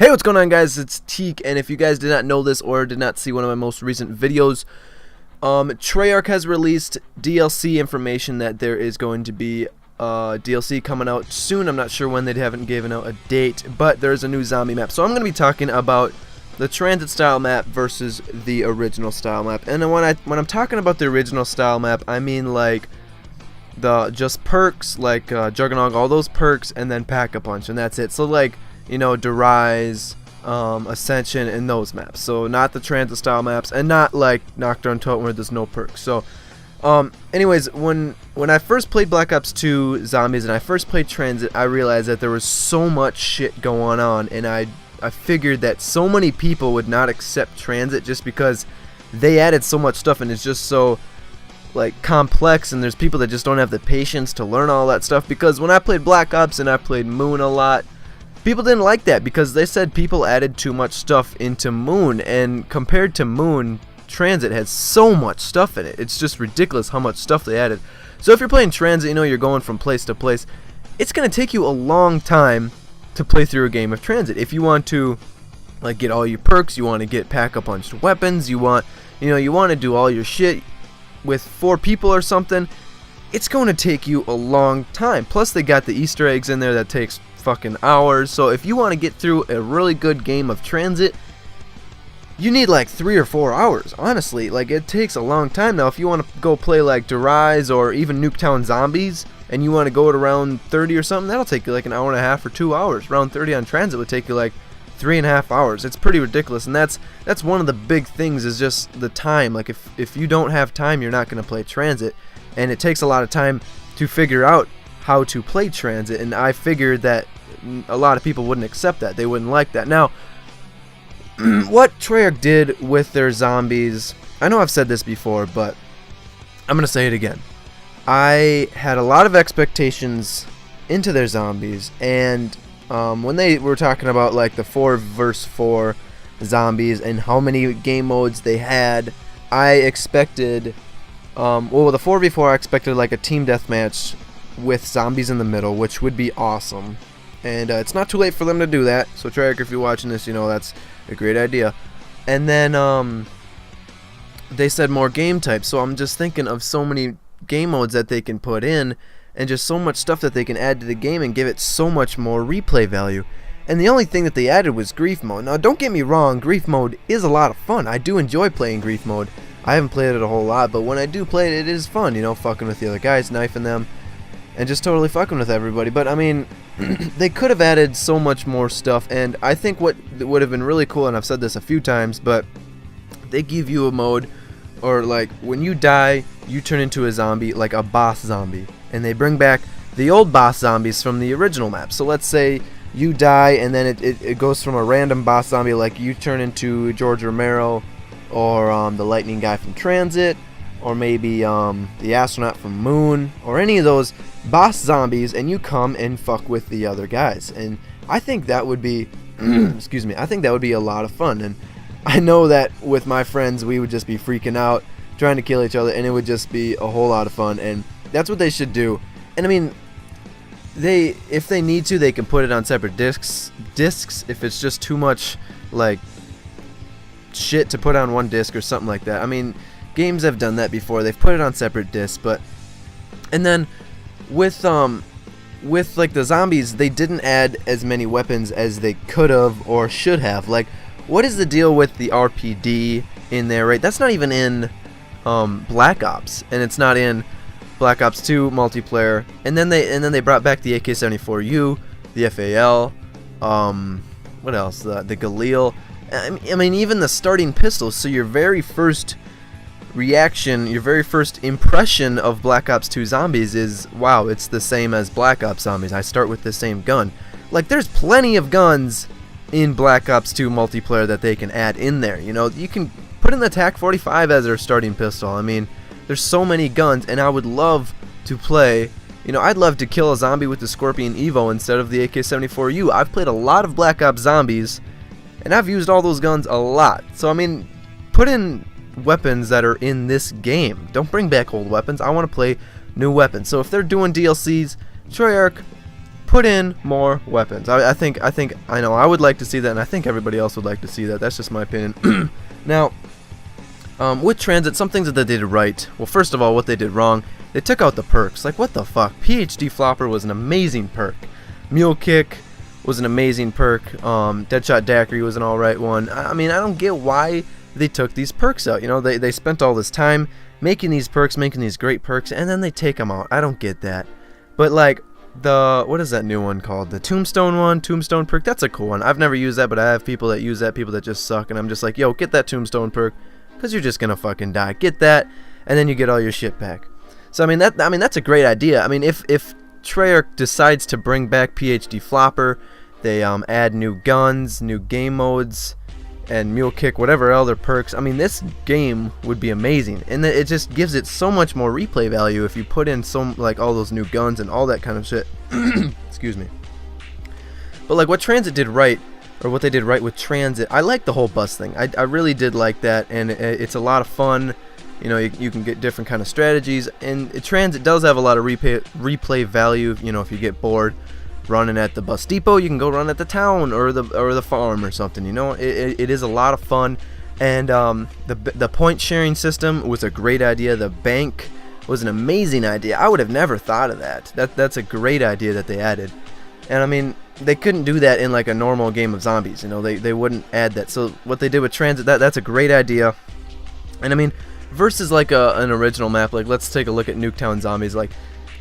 Hey, what's going on, guys? It's Teak, and if you guys did not know this or did not see one of my most recent videos, Treyarch has released DLC information that there is going to be DLC coming out soon. I'm not sure when. They haven't given out a date, but there's a new zombie map. So I'm going to be talking about the TranZit style map versus the original style map. And when I'm talking about the original style map, I mean like the just perks, like Juggernog, all those perks, and then Pack-a-Punch, and that's it. So like, you know, Derise, Ascension, and those maps. So not the TranZit style maps, and not like Nocturne Totem where there's no perks. So anyways, when I first played Black Ops 2 Zombies and I first played TranZit, I realized that there was so much shit going on, and I figured that so many people would not accept TranZit just because they added so much stuff and it's just so like complex, and there's people that just don't have the patience to learn all that stuff. Because when I played Black Ops and I played Moon a lot, people didn't like that because they said people added too much stuff into Moon, and compared to Moon, TranZit has so much stuff in it. It's just ridiculous how much stuff they added. So if you're playing TranZit, you know, you're going from place to place, it's going to take you a long time to play through a game of TranZit. If you want to like get all your perks, you want to get Pack-a-Punched weapons, you want to do all your shit with 4 people or something, it's going to take you a long time. Plus they got the Easter eggs in there that takes fucking hours. So if you want to get through a really good game of TranZit, you need like 3 or 4 hours. Honestly, like, it takes a long time. Now if you want to go play like Derise or even Nuketown Zombies and you want to go at around 30 or something, that'll take you like an hour and a half or 2 hours. Round 30 on TranZit would take you like 3.5 hours. It's pretty ridiculous, and that's one of the big things, is just the time. Like if you don't have time, you're not going to play TranZit, and it takes a lot of time to figure out how to play TranZit, and I figured that a lot of people wouldn't accept that. They wouldn't like that. Now, what Treyarch did with their zombies, I know I've said this before, but I'm going to say it again. I had a lot of expectations into their zombies, and when they were talking about like the 4 vs 4 zombies and how many game modes they had, I expected, well, the 4v4, I expected like a team deathmatch with zombies in the middle, which would be awesome. And it's not too late for them to do that. So Treyarch, if you're watching this, you know that's a great idea. And then they said more game types. So I'm just thinking of so many game modes that they can put in, and just so much stuff that they can add to the game and give it so much more replay value. And the only thing that they added was Grief Mode. Now don't get me wrong, Grief Mode is a lot of fun. I do enjoy playing Grief Mode. I haven't played it a whole lot, but when I do play it, it is fun, you know, fucking with the other guys, knifing them, and just totally fucking with everybody. But I mean, they could have added so much more stuff, and I think what would have been really cool, and I've said this a few times, but they give you a mode, or like when you die, you turn into a zombie, like a boss zombie, and they bring back the old boss zombies from the original map. So let's say you die, and then it goes from a random boss zombie, like you turn into George Romero, or the lightning guy from TranZit, or maybe the astronaut from Moon, or any of those boss zombies, and you come and fuck with the other guys. And I think that would be excuse me, I think that would be a lot of fun. And I know that with my friends, we would just be freaking out trying to kill each other, and it would just be a whole lot of fun. And that's what they should do. And I mean, if they need to, they can put it on separate discs if it's just too much like shit to put on one disc or something like that. I mean, games have done that before. They've put it on separate discs. But and then with like the zombies, they didn't add as many weapons as they could have or should have. Like, what is the deal with the RPD in there, right? That's not even in Black Ops, and it's not in Black Ops 2 multiplayer. And then they brought back the AK-74U, the FAL, what else? The Galil. I mean, even the starting pistols. So your very first reaction, your very first impression of Black Ops 2 Zombies is, wow, it's the same as Black Ops Zombies. I start with the same gun. Like, there's plenty of guns in Black Ops 2 multiplayer that they can add in there. You know, you can put in the TAC-45 as their starting pistol. I mean, there's so many guns, and I would love to play, you know, I'd love to kill a zombie with the Scorpion Evo instead of the AK-74U. I've played a lot of Black Ops Zombies, and I've used all those guns a lot. So, I mean, put in weapons that are in this game. Don't bring back old weapons. I want to play new weapons. So if they're doing DLCs, Treyarch, put in more weapons. I think I know I would like to see that, and I think everybody else would like to see that. That's just my opinion. Now, with TranZit, some things that they did right. Well, first of all, what they did wrong, they took out the perks. Like, what the fuck? PhD Flopper was an amazing perk. Mule Kick was an amazing perk. Deadshot Daiquiri was an alright one. I mean, I don't get why they took these perks out. You know, they spent all this time making these perks, making these great perks, and then they take them out. I don't get that. But like, what is that new one called? The Tombstone one, Tombstone perk, that's a cool one. I've never used that, but I have people that use that, people that just suck, and I'm just like, yo, get that Tombstone perk, because you're just gonna fucking die. Get that, and then you get all your shit back. So I mean that's a great idea. I mean, if Treyarch decides to bring back PhD Flopper, they add new guns, new game modes, and Mule Kick, whatever other perks. I mean, this game would be amazing, and it just gives it so much more replay value if you put in like all those new guns and all that kind of shit. Excuse me. But like what TranZit did right, or what they did right with TranZit, I like the whole bus thing. I really did like that, and it's a lot of fun. You know, you can get different kind of strategies, and TranZit does have a lot of replay value. You know, if you get bored running at the bus depot, you can go run at the town or the farm or something. You know, it is a lot of fun, and the point sharing system was a great idea. The bank was an amazing idea. I would have never thought of that. That's a great idea that they added, and I mean, they couldn't do that in like a normal game of zombies. You know, they wouldn't add that. So what they did with TranZit, that's a great idea, and I mean, versus like an original map, like let's take a look at Nuketown Zombies. Like,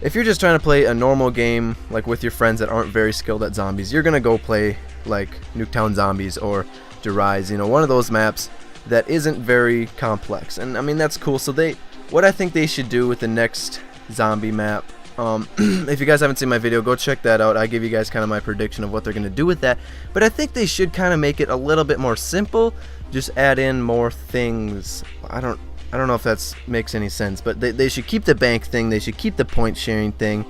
if you're just trying to play a normal game like with your friends that aren't very skilled at zombies, you're gonna go play like Nuketown Zombies or Rise, you know, one of those maps that isn't very complex. And I mean, that's cool. So what I think they should do with the next zombie map, if you guys haven't seen my video, go check that out. I give you guys kind of my prediction of what they're gonna do with that, but I think they should kind of make it a little bit more simple, just add in more things. I don't know if that makes any sense, but they should keep the bank thing, they should keep the point sharing thing,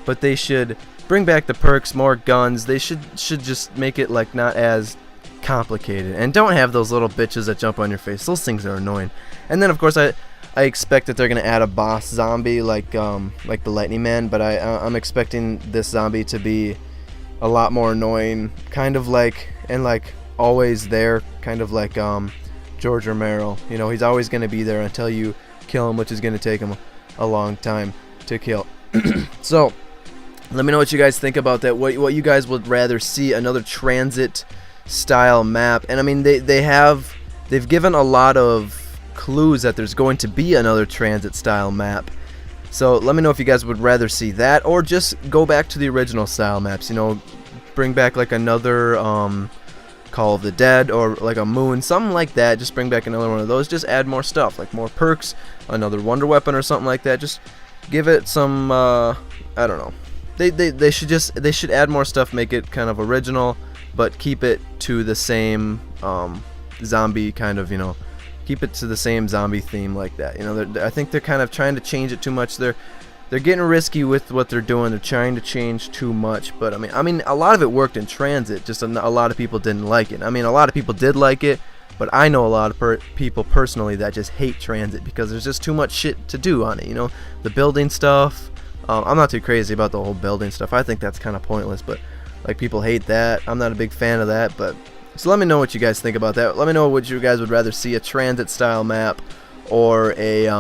but they should bring back the perks, more guns. They should just make it like not as complicated, and don't have those little bitches that jump on your face. Those things are annoying. And then of course I expect that they're gonna add a boss zombie like the Lightning Man, but I'm expecting this zombie to be a lot more annoying, kind of like, and like always there, kind of like George Romero. You know, he's always going to be there until you kill him, which is going to take him a long time to kill. So let me know what you guys think about that. What you guys would rather see, another TranZit style map? And I mean, they've given a lot of clues that there's going to be another TranZit style map. So let me know if you guys would rather see that, or just go back to the original style maps. You know, bring back like another Call of the Dead, or like a Moon, something like that. Just bring back another one of those. Just add more stuff, like more perks, another wonder weapon or something like that. Just give it some I don't know. They should add more stuff, make it kind of original, but keep it to the same zombie kind of, you know, keep it to the same zombie theme like that. You know, I think they're kind of trying to change it too much. They're getting risky with what they're doing. They're trying to change too much, but I mean, a lot of it worked in TranZit. Just a lot of people didn't like it. I mean, a lot of people did like it, but I know a lot of people personally that just hate TranZit because there's just too much shit to do on it. You know, the building stuff. I'm not too crazy about the whole building stuff. I think that's kind of pointless, but like people hate that. I'm not a big fan of that, but so let me know what you guys think about that. Let me know what you guys would rather see, a TranZit style map or a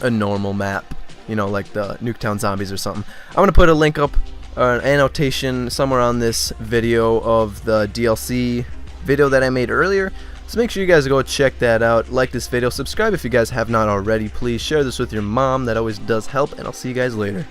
normal map. You know, like the Nuketown Zombies or something. I'm going to put a link up, an annotation somewhere on this video of the DLC video that I made earlier. So make sure you guys go check that out. Like this video, subscribe if you guys have not already. Please share this with your mom. That always does help, and I'll see you guys later.